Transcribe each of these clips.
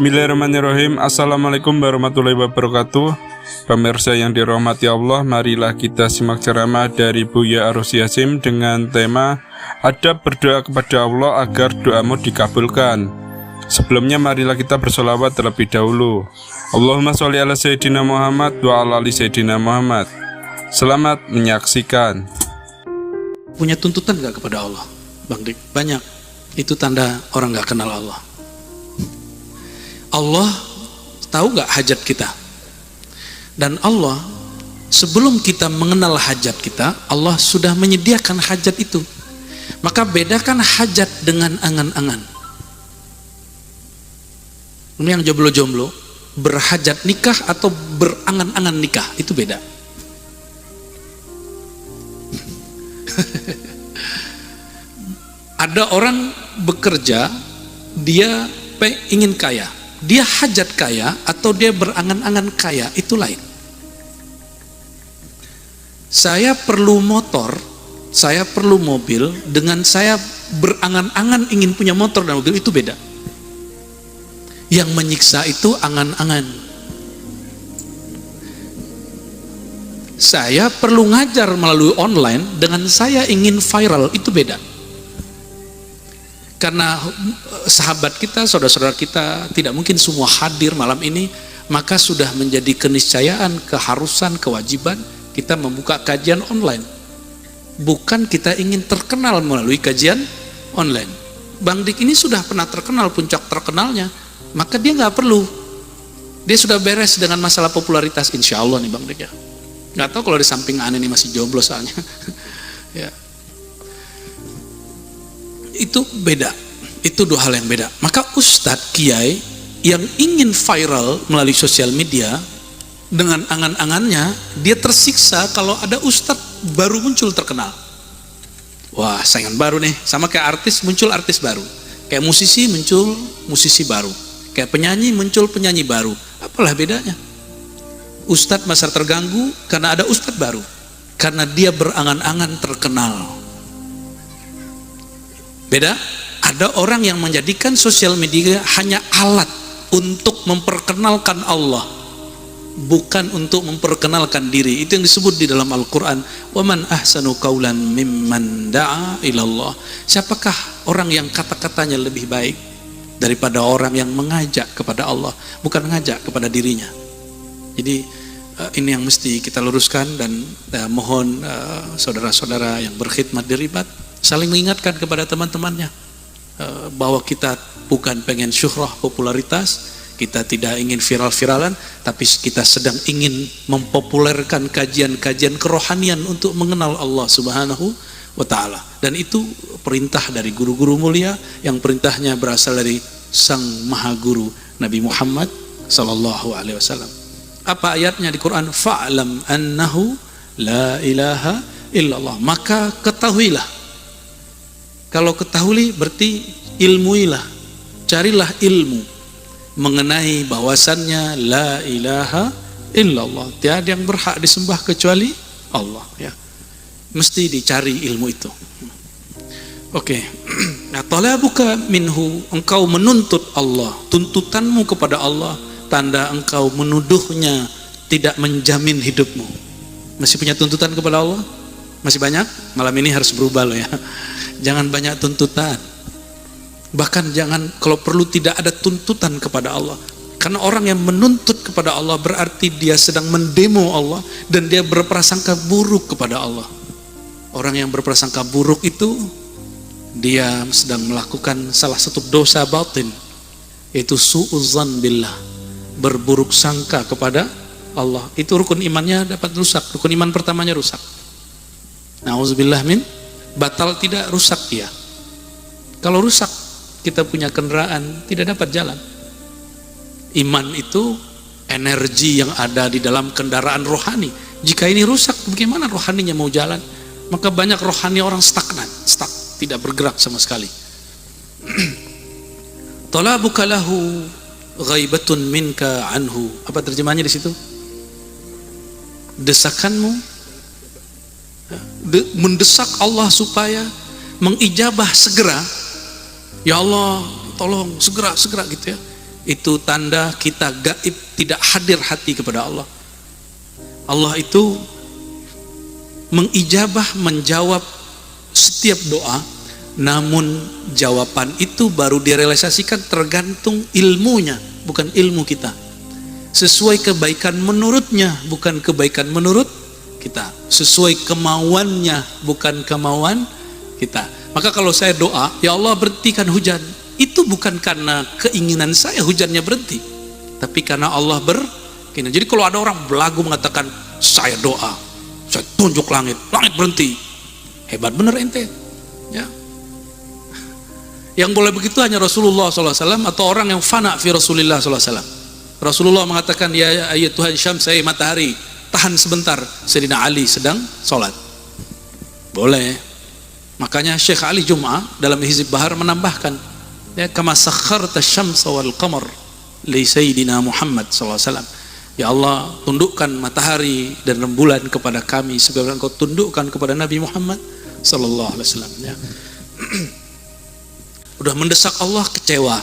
Bismillahirrahmanirrahim. Assalamualaikum warahmatullahi wabarakatuh. Pemirsa yang dirahmati Allah, marilah kita simak ceramah dari Buya Arus Yasim dengan tema Adab berdoa kepada Allah agar doamu dikabulkan. Sebelumnya marilah kita bersolawat terlebih dahulu. Allahumma sholli ala Sayyidina Muhammad wa ala ali Sayyidina Muhammad. Selamat menyaksikan. Punya tuntutan gak kepada Allah? Bang Dik, banyak. Itu tanda orang gak kenal Allah. Allah tahu gak hajat kita? Dan Allah sebelum kita mengenal hajat kita, Allah sudah menyediakan hajat itu. Maka bedakan hajat dengan angan-angan. Ini yang jomblo-jomblo, berhajat nikah atau berangan-angan nikah, itu beda. Ada orang bekerja, dia ingin kaya, dia hajat kaya atau dia berangan-angan kaya, itu lain. Saya perlu motor, saya perlu mobil, dengan saya berangan-angan ingin punya motor dan mobil, itu beda. Yang menyiksa itu angan-angan. Saya perlu ngajar melalui online, dengan saya ingin viral, itu beda. Karena sahabat kita, saudara-saudara kita tidak mungkin semua hadir malam ini, maka sudah menjadi keniscayaan, keharusan, kewajiban kita membuka kajian online. Bukan kita ingin terkenal melalui kajian online. Bang Dik ini sudah pernah terkenal, puncak terkenalnya, maka dia nggak perlu. Dia sudah beres dengan masalah popularitas, insya Allah nih Bang Dik ya. Nggak tahu kalau di samping aneh ini masih jomblo soalnya. Ya. Itu beda, itu dua hal yang beda. Maka ustadz, kiai yang ingin viral melalui sosial media, dengan angan-angannya dia tersiksa kalau ada ustadz baru muncul terkenal. Wah, saingan baru nih. Sama kayak artis, muncul artis baru. Kayak musisi, muncul musisi baru. Kayak penyanyi, muncul penyanyi baru. Apalah bedanya? Ustadz masa terganggu karena ada ustadz baru, karena dia berangan-angan terkenal. Beda, ada orang yang menjadikan sosial media hanya alat untuk memperkenalkan Allah, bukan untuk memperkenalkan diri. Itu yang disebut di dalam Al-Quran, وَمَنْ أَحْسَنُ قَوْلًا مِمَّنْ دَعَى إِلَى اللَّهِ. Siapakah orang yang kata-katanya lebih baik daripada orang yang mengajak kepada Allah, bukan mengajak kepada dirinya. Jadi ini yang mesti kita luruskan, dan mohon saudara-saudara yang berkhidmat di Ribat saling mengingatkan kepada teman-temannya bahwa kita bukan pengen syuhrah, popularitas, kita tidak ingin viral-viralan, tapi kita sedang ingin mempopulerkan kajian-kajian kerohanian untuk mengenal Allah Subhanahu wa ta'ala. Dan itu perintah dari guru-guru mulia yang perintahnya berasal dari Sang Maha Guru Nabi Muhammad sallallahu alaihi wasallam. Apa ayatnya di Quran? Fa'lam annahu la ilaha illallah. Maka ketahuilah. Kalau ketahui berarti ilmuilah, carilah ilmu mengenai bahwasannya la ilaha illallah, tiada yang berhak disembah kecuali Allah ya. Mesti dicari ilmu itu. Oke. Nah, talabuka minhu, engkau menuntut Allah, tuntutanmu kepada Allah, tanda engkau menuduhnya tidak menjamin hidupmu. Masih punya tuntutan kepada Allah? Masih banyak? Malam ini harus berubah loh ya. Jangan banyak tuntutan. Bahkan jangan, kalau perlu tidak ada tuntutan kepada Allah. Karena orang yang menuntut kepada Allah berarti dia sedang mendemo Allah, dan dia berprasangka buruk kepada Allah. Orang yang berprasangka buruk itu, dia sedang melakukan salah satu dosa batin, yaitu su'uzzan billah, berburuk sangka kepada Allah. Itu rukun imannya dapat rusak. Rukun iman pertamanya rusak. Na'udzubillah min, batal tidak, rusak dia. Kalau rusak, kita punya kendaraan tidak dapat jalan. Iman itu energi yang ada di dalam kendaraan rohani. Jika ini rusak, bagaimana rohaninya mau jalan? Maka banyak rohani orang stagnan, stuck, tidak bergerak sama sekali. Talabuka lahu ghaibatun minka anhu. Apa terjemahannya di situ? Desakanmu mendesak Allah supaya mengijabah segera. Ya Allah, tolong segera gitu ya. Itu tanda kita gaib, tidak hadir hati kepada Allah. Allah itu mengijabah, menjawab setiap doa, namun jawaban itu baru direalisasikan tergantung ilmunya, bukan ilmu kita. Sesuai kebaikan menurutnya, bukan kebaikan menurut kita. Sesuai kemauannya, bukan kemauan kita. Maka kalau saya doa, ya Allah berhentikan hujan, itu bukan karena keinginan saya hujannya berhenti, tapi karena Allah berkenan. Jadi kalau ada orang belagu mengatakan, saya doa, saya tunjuk langit, langit berhenti, hebat bener ente, ya. Yang boleh begitu hanya Rasulullah SAW atau orang yang fana fi Rasulullah SAW. Rasulullah mengatakan, ya Tuhan Syams, saya matahari, tahan sebentar, Sayyidina Ali sedang sholat. Boleh. Makanya Syekh Ali Jum'ah dalam Hizib Bahar menambahkan, ya, kama sakharta syamsa wal qamar li Sayyidina Muhammad SAW. Ya Allah, tundukkan matahari dan rembulan kepada kami sebagaimana Engkau tundukkan kepada Nabi Muhammad sallallahu alaihi wasallam, ya. Udah mendesak Allah, kecewa.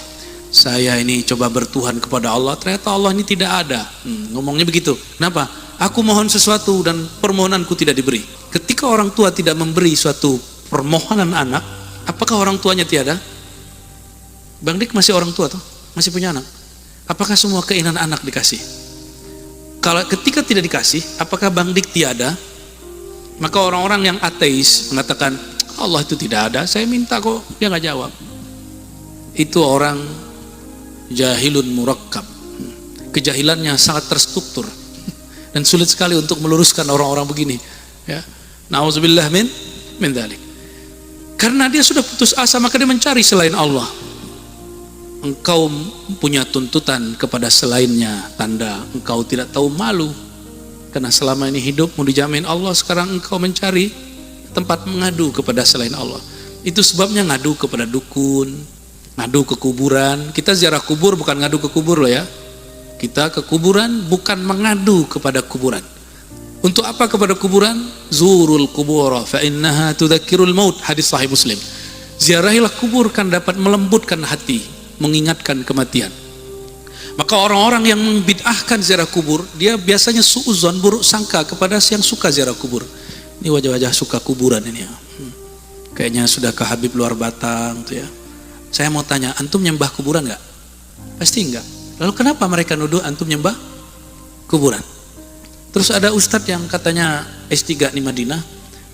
Saya ini coba bertuhan kepada Allah, ternyata Allah ini tidak ada. Ngomongnya begitu. Kenapa? Aku mohon sesuatu dan permohonanku tidak diberi. Ketika orang tua tidak memberi suatu permohonan anak, apakah orang tuanya tiada? Bang Dik masih orang tua tuh, masih punya anak. Apakah semua keinginan anak dikasih? Kalau ketika tidak dikasih, apakah Bang Dik tiada? Maka orang-orang yang ateis mengatakan Allah itu tidak ada, saya minta kok, dia nggak jawab. Itu orang jahilun murakkab. Kejahilannya sangat terstruktur dan sulit sekali untuk meluruskan orang-orang begini, ya. Nauzubillah min dzalik. Karena dia sudah putus asa, maka dia mencari selain Allah. Engkau punya tuntutan kepada selainnya, tanda engkau tidak tahu malu. Karena selama ini hidupmu dijamin Allah, sekarang engkau mencari tempat mengadu kepada selain Allah. Itu sebabnya ngadu kepada dukun, ngadu ke kuburan. Kita ziarah kubur bukan ngadu ke kubur loh, ya. Kita ke kuburan bukan mengadu kepada kuburan. Untuk apa kepada kuburan? Zurul kubura fa innaha tudzakirul maut, hadis sahih Muslim. Ziarahilah kubur kan dapat melembutkan hati, mengingatkan kematian. Maka orang-orang yang membid'ahkan ziarah kubur, dia biasanya suudzon, buruk sangka kepada yang suka ziarah kubur. Ini wajah-wajah suka kuburan ini, ya. Kayaknya sudah ke Habib luar Batang tuh, ya. Saya mau tanya, antum nyembah kuburan nggak? Pasti enggak. Lalu kenapa mereka nuduh antum nyembah kuburan? Terus ada ustadz yang katanya S3 di Madinah,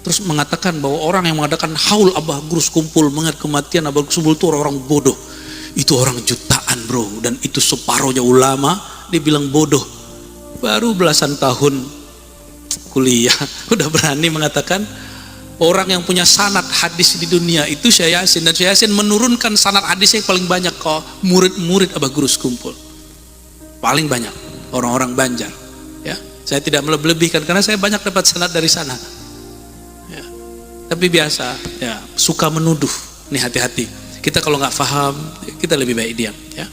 terus mengatakan bahwa orang yang mengadakan haul abah grus kumpul mengingat kematian abah grus kumpul itu orang bodoh. Itu orang jutaan bro, dan itu separuhnya ulama. Dia bilang bodoh, baru belasan tahun kuliah udah berani mengatakan orang yang punya sanad hadis di dunia itu Syekh Yasin, dan Syekh Yasin menurunkan sanad hadisnya paling banyak kok murid-murid abah grus kumpul, paling banyak orang-orang Banjar, ya. Saya tidak melebih-lebihkan karena saya banyak dapat sanad dari sana, ya. Tapi biasa, ya, suka menuduh. Nih hati-hati. Kita kalau nggak paham, kita lebih baik diam, ya.